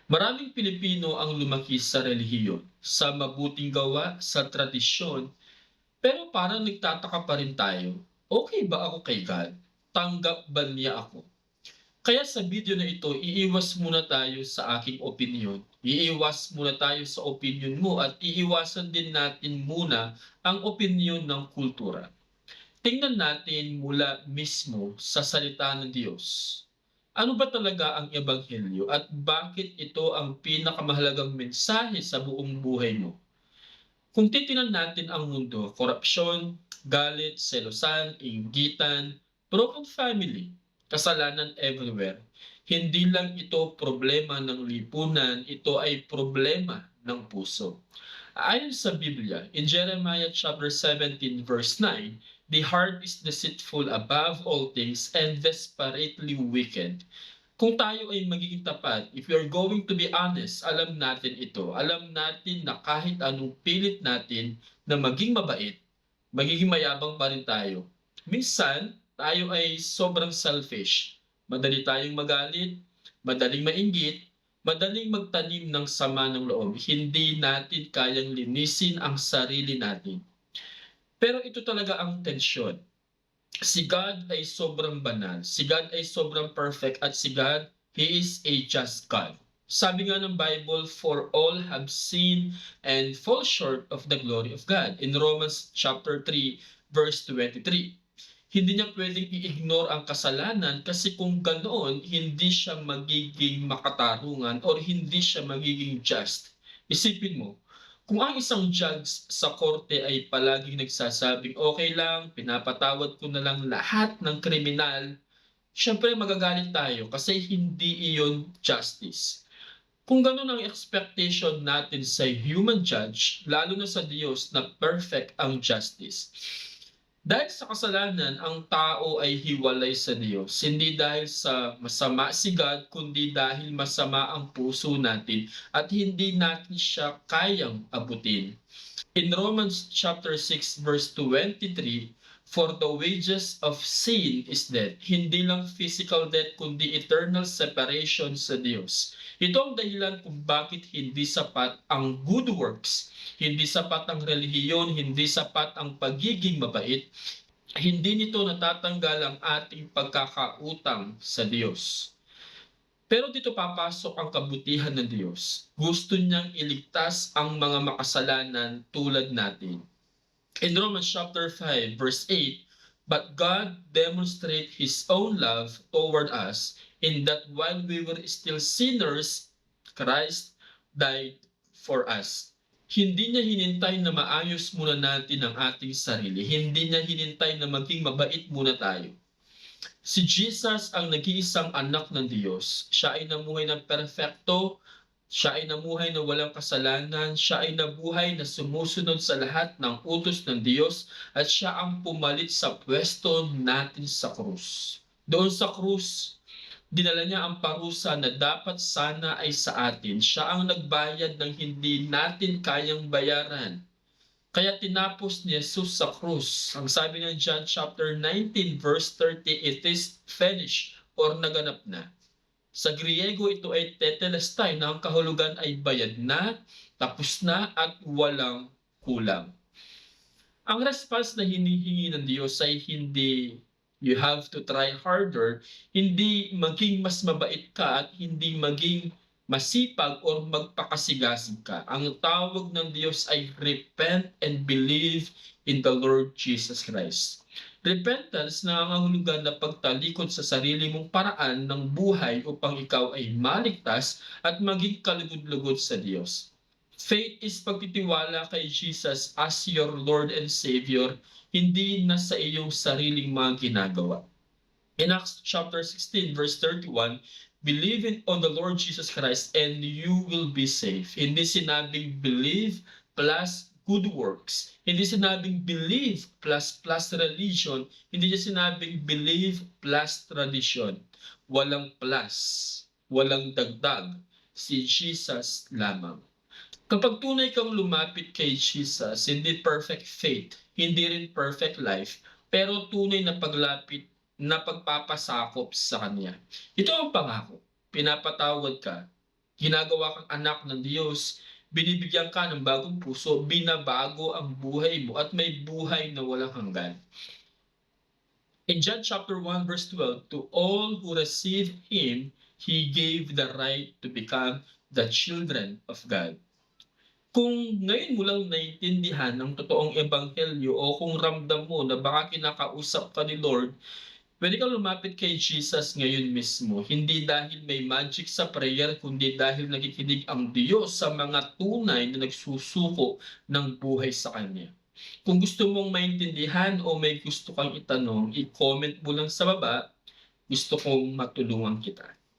Maraming Pilipino ang lumaki sa relihiyon, sa mabuting gawa, sa tradisyon, pero parang nagtataka pa rin tayo, okay ba ako kay God? Tanggap ba niya ako? Kaya sa video na ito, iiwas muna tayo sa aking opinyon. Iiwas muna tayo sa opinyon mo at iiwasan din natin muna ang opinyon ng kultura. Tingnan natin mula mismo sa salita ng Diyos. Ano ba talaga ang ebanghelyo at bakit ito ang pinakamahalagang mensahe sa buong buhay mo? Kung titingnan natin ang mundo, korupsyon, galit, selosan, inggitan, broken family, kasalanan everywhere. Hindi lang ito problema ng lipunan, ito ay problema ng puso. Ayon sa Biblia, in Jeremiah chapter 17 verse 9, the heart is deceitful above all things and desperately wicked. Kung tayo ay magiging tapat, if we are going to be honest, alam natin ito. Alam natin na kahit anong pilit natin na maging mabait, magiging mayabang pa rin tayo. Minsan, tayo ay sobrang selfish. Madali tayong magalit, madaling mainggit, madaling magtanim ng sama ng loob. Hindi natin kayang linisin ang sarili natin. Pero ito talaga ang tensyon. Si God ay sobrang banal, si God ay sobrang perfect at si God, He is a just God. Sabi nga ng Bible, for all have sinned and fall short of the glory of God. In Romans chapter 3 verse 23. Hindi niya pwedeng i-ignore ang kasalanan kasi kung ganoon, hindi siya magiging makatarungan or hindi siya magiging just. Isipin mo, kung ang isang judge sa korte ay palaging nagsasabing, okay lang, pinapatawad ko na lang lahat ng kriminal, syempre magagalit tayo kasi hindi iyon justice. Kung gano'n ang expectation natin sa human judge, lalo na sa Diyos na perfect ang justice. Dahil sa kasalanan, ang tao ay hiwalay sa Diyos. Hindi dahil sa masama si God, kundi dahil masama ang puso natin at hindi natin siya kayang abutin. In Romans chapter 6 verse 23, for the wages of sin is death. Hindi lang physical death kundi eternal separation sa Diyos. Ito ang dahilan kung bakit hindi sapat ang good works, hindi sapat ang relihiyon, hindi sapat ang pagiging mabait, hindi nito natatanggal ang ating pagkakautang sa Diyos. Pero dito papasok ang kabutihan ng Diyos. Gusto niyang iligtas ang mga makasalanan tulad natin. In Romans chapter 5 verse 8, but God demonstrate His own love toward us in that while we were still sinners, Christ died for us. Hindi niya hinintay na maayos muna natin ang ating sarili. Hindi niya hinintay na maging mabait muna tayo. Si Jesus ang nag-iisang anak ng Diyos. Siya ay namuhay ng perfecto, siya ay namuhay na walang kasalanan, siya ay nabuhay na sumusunod sa lahat ng utos ng Diyos at siya ang pumalit sa pwesto natin sa krus. Doon sa krus, dinala niya ang parusa na dapat sana ay sa atin. Siya ang nagbayad ng hindi natin kayang bayaran. Kaya tinapos ni Jesus sa krus. Ang sabi ng John chapter 19 verse 30, it is finished or naganap na. Sa Griego ito ay tetelestai na ang kahulugan ay bayad na, tapos na at walang kulang. Ang response na hinihingi ng Diyos ay hindi you have to try harder, hindi maging mas mabait ka at hindi maging masipag o magpakasigasig ka. Ang tawag ng Diyos ay repent and believe in the Lord Jesus Christ. Repentance na nangangahulugan na pagtalikod sa sarili mong paraan ng buhay upang ikaw ay maligtas at maging kalugod-lugod sa Diyos. Faith is pagtitiwala kay Jesus as your Lord and Savior, hindi na sa iyong sariling mga ginagawa. In Acts chapter 16 verse 31, believe on the Lord Jesus Christ and you will be safe. Hindi sinabing believe plus good works. Hindi sinabing believe plus religion. Hindi niya sinabing believe plus tradition. Walang plus, walang dagdag. Si Jesus lamang. Kapag tunay kang lumapit kay Jesus, hindi perfect faith, hindi rin perfect life, pero tunay na paglapit na pagpapasakop sa Kanya. Ito ang pangako. Pinapatawad ka, ginagawa kang anak ng Diyos, binibigyan ka ng bagong puso, binabago ang buhay mo at may buhay na walang hanggan. In John chapter 1 verse 12, to all who received him, he gave the right to become the children of God. Kung ngayon mo lang naintindihan ng totoong ebanghelyo o kung ramdam mo na baka kinakausap ka ni Lord, puwede kang lumapit kay Jesus ngayon mismo. Hindi dahil may magic sa prayer, kundi dahil nakikinig ang Diyos sa mga tunay na nagsusuko ng buhay sa Kanya. Kung gusto mong maintindihan o may gusto kang itanong, i-comment mo lang sa baba. Gusto kong matulungan kita.